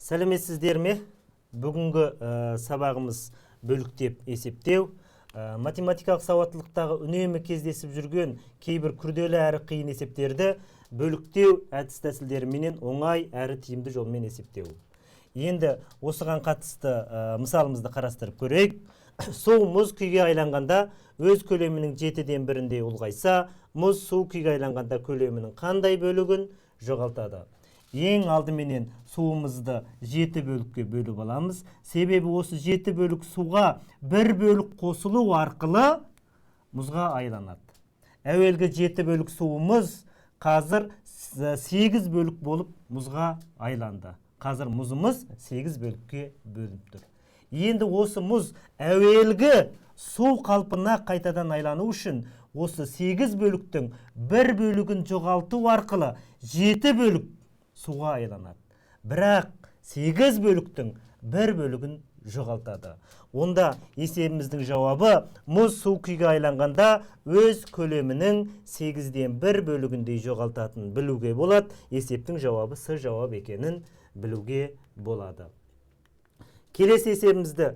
Сәлеметсіздер ме? Бүгінгі сабағымыз бөліктеп есептеу. Математикалық сауаттылықтағы үнемі кездесіп жүрген кейбір күрделі әрі қиын есептерді бөліктеу әдіс тәсілдеріменен оңай әрі тиімді жолмен есептеу. Енді осыған қатысты мысалымызды қарастырып көрейік. Су мұз күйге айланғанда өз көлемінің 7-ден 1-індей ұлғайса, мұз су күйге айланғанда көлемінің қандай бөлігін жоғалтады? Ең алдыменен суымызды 7 бөлікке бөліп аламыз. Себебі осы 7 бөлік суға 1 бөлік қосылу арқылы мұзға айланады. Әуелгі 7 бөлік суымыз қазір 8 бөлік болып мұзға айланды. Қазір мұзымыз 8 бөлікке бөлініп тұр. Енді осы мұз әуелгі су қалпына қайтадан айлану үшін осы 8 бөліктің 1 бөлігін жоғалту арқылы 7 бөлік суға айланады. Бірақ 8 бөліктің 1 бөлігін жоғалтады. Онда есебіміздің жауабы мұз су күйге айланғанда өз көлемінің 8-ден 1 бөлігіндей жоғалтатынын білуге болады. Есептің жауабы С жауап екенін білуге болады. Келесі есебімізді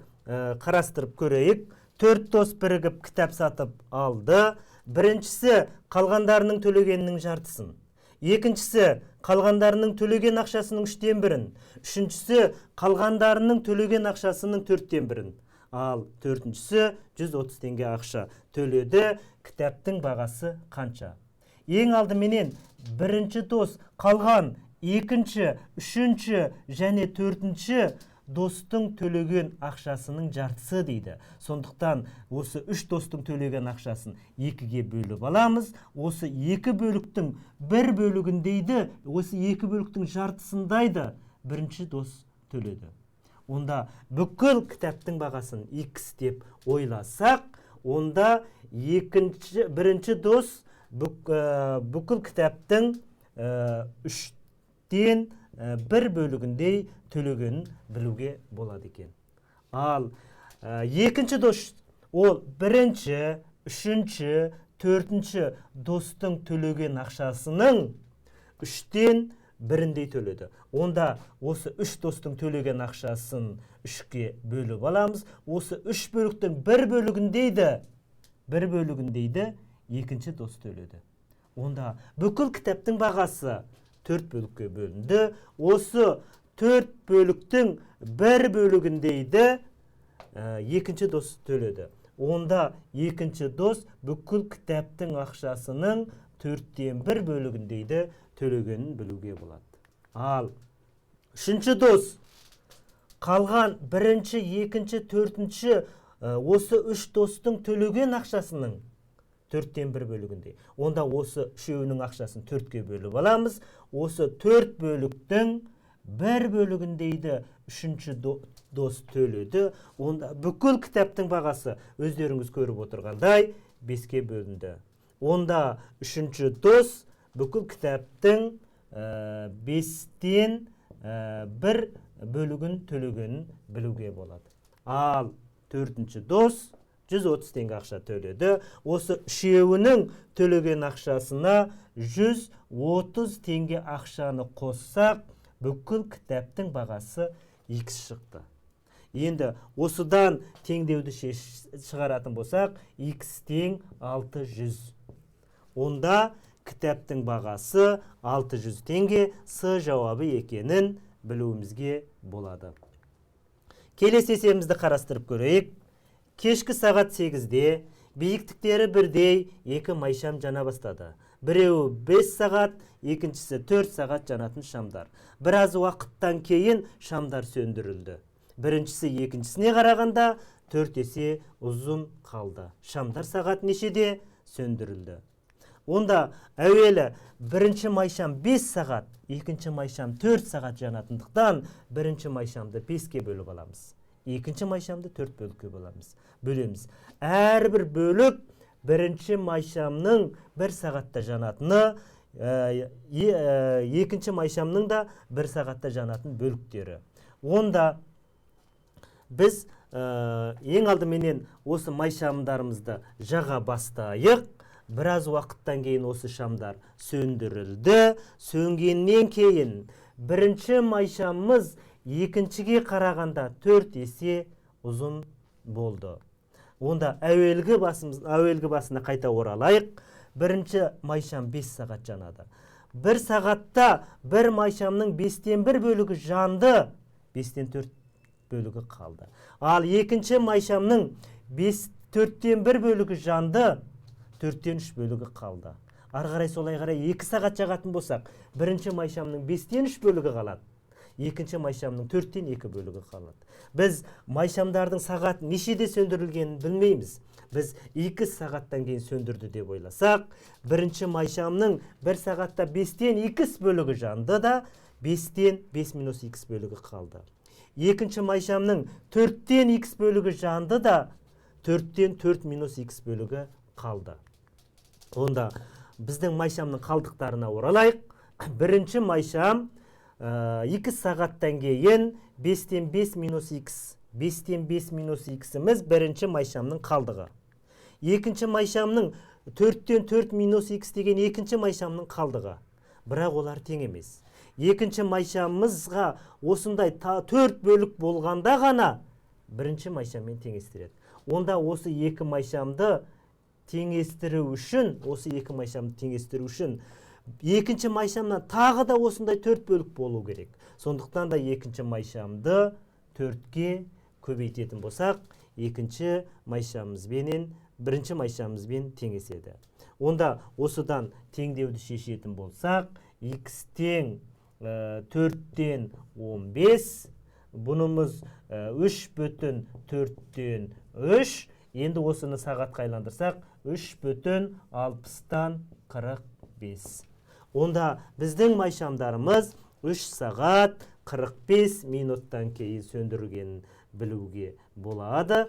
қарастырып көрейік. 4 дос бірігіп кітап сатып алды. Біріншісі қалғандарының төлегенінің жартысын. Екіншісі қалғандарының төлеген ақшасының 3-тен 1-ін. Үшіншісі қалғандарының төлеген ақшасының 4-тен 1-ін. Ал төртіншісі 130 теңге ақша төледі. Кітаптың бағасы қанша? Ең алдыменен бірінші дос қалған екінші, үшінші және төртінші достың төлеген ақшасының жартысы дейді. Сондықтан осы 3 достың төлеген ақшасын 2-ге бөліп аламыз. Осы 2 бөліктің 1 бөлігіндейді, осы 2 бөліктің жартысындайды бірінші дос төледі. Онда бүкіл кітаптың бағасын X деп ойласақ, онда бірінші дос бүкіл кітаптың 3-тен 1 бөлігіндей төлегенін білуге болады екен. Ал екінші дос ол бірінші, үшінші, төртінші достың төлеген ақшасының 3-тен 1-індей төледі. Онда осы 3 достың төлеген ақшасын 3-ке бөліп аламыз. Осы 3 бөліктің 1 бөлігіндейді екінші дос төледі. Онда бүкіл кітаптың бағасы 4 бөлікке бөлінді. Осы 4 бөліктің 1 бөлігіндейді екінші дос төледі. Онда екінші дос бүкіл кітаптың ақшасының 4-тен 1 бөлігіндейді төлегенін білуге болады. Ал үшінші дос қалған бірінші, екінші, төртінші осы 3 достың төлеген ақшасының 4-тен 1 бөлігінде. Онда осы үшеуінің ақшасын 4-ке бөліп аламыз. Осы 4 бөліктің 1 бөлігіндейді үшінші дос төледі. Онда бүкіл кітаптың бағасы өздеріңіз көріп отырғандай 5-ке бөлінді. Онда үшінші дос бүкіл кітаптың 5-тен 1 бөлігін төлегенін білуге болады. Ал төртінші дос 130 теңге ақша төледі. Осы үшеуінің төлеген ақшасына 130 теңге ақшаны қоссақ, бүкіл кітаптың бағасы X шықты. Енді осыдан теңдеуді шығаратын болсақ, X тең 600. Онда кітаптың бағасы 600 теңге С жауабы екенін білуімізге болады. Келесі есебімізді қарастырып көрейік. Кешкі сағат 8-де биіктіктері бірдей 2 майшам жана бастады. Біреуі 5 сағат, екіншісі 4 сағат жанатын шамдар. Біраз уақыттан кейін шамдар сөндірілді. Біріншісі екіншісіне қарағанда 4 есе ұзын қалды. Шамдар сағат нешеде сөндірілді. Онда әуелі бірінші майшам 5 сағат, екінші майшам 4 сағат жанатындықтан бірінші майшамды 5-ке бөліп аламыз. Екінші майшамды 4 бөлікке бөлеміз. Әрбір бөлік бірінші майшамның 1 сағатта жанатыны, екінші майшамның да 1 сағатта жанатын бөліктері. Онда біз ең алдыменен осы майшамдарымызды жаға бастайық. Біраз уақыттан кейін осы шамдар сөндірілді. Сөнгеннен кейін бірінші майшамымыз екіншіге қарағанда 4 есе ұзын болды. Онда әуелгі басына қайта оралайық. Бірінші майшам 5 сағат жанады. Бір сағатта бір майшамның 5-тен 1 бөлігі жанды, 5-тен 4 бөлігі қалды. Ал екінші майшамның 4-тен 1 бөлігі жанды, 4-тен 3 бөлігі қалды. Ары қарай солай қарай 2 сағат жағатын болсақ, бірінші майшамның 5-тен 3 бөлігі қалады. Екінші майшамның 4-тен 2 бөлігі қалады. Біз майшамдардың сағат нешеде сөндірілгенін білмейміз. Біз 2 сағаттан кейін сөндірді деп ойласақ, бірінші майшамның 1 сағатта 5-тен 2 бөлігі жанды да, 5-тен 5 минус 2 бөлігі қалды. Екінші майшамның 4-тен 2 бөлігі жанды да, 4-тен 4 минус 2 бөлігі қалды. Онда біздің майшамның қалдықтарына оралайық. Бірінші майшам 2 сағаттан кейін 5-тен 5 минус 2. 5-тен 5 минус 2-іміз бірінші майшамның қалдығы. Екінші майшамның 4-тен 4 минус 2 деген екінші майшамның қалдығы. Бірақ олар тең емес. Екінші майшамымызға осындай 4 бөлік болғанда ғана бірінші майшаммен теңестіреді. Онда осы 2 майшамды теңестіру үшін, екінші майшамнан тағы да осындай 4 бөлік болу керек. Сондықтан да екінші майшамды 4-ке көбейтетін болсақ, екінші майшамымызбен бірінші майшамымызбен теңеседі. Онда осыдан теңдеуді шешетін болсақ, x тең 4-тен 15, бұнымыз 3,4-тен 3, енді осыны сағатқа айландырсақ, 3,60-тан 45. Онда біздің майшамдарымыз 3 сағат 45 минуттан кейін сөндірілгенін білуге болады.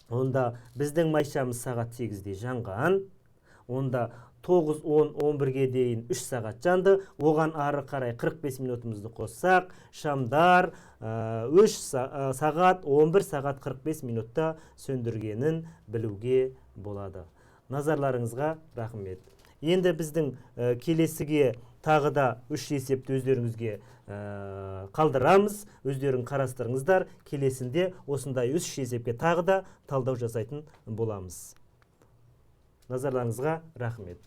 Онда біздің майшамыз сағат 8-де жанған. Онда 9, 10, 11-ге дейін 3 сағат жанды. Оған ары қарай 45 минутымызды қоссақ, шамдар 3 сағат 11 сағат 45 минутта сөндіргенін білуге болады. Назарларыңызға рахмет. Енді біздің келесіге тағы да 3 есепті өздеріңізге қалдырамыз. Өздерің қарастырыңыздар. Келесінде осындай 3 есепке тағы да талдау жасайтын боламыз. Назарларыңызға рахмет.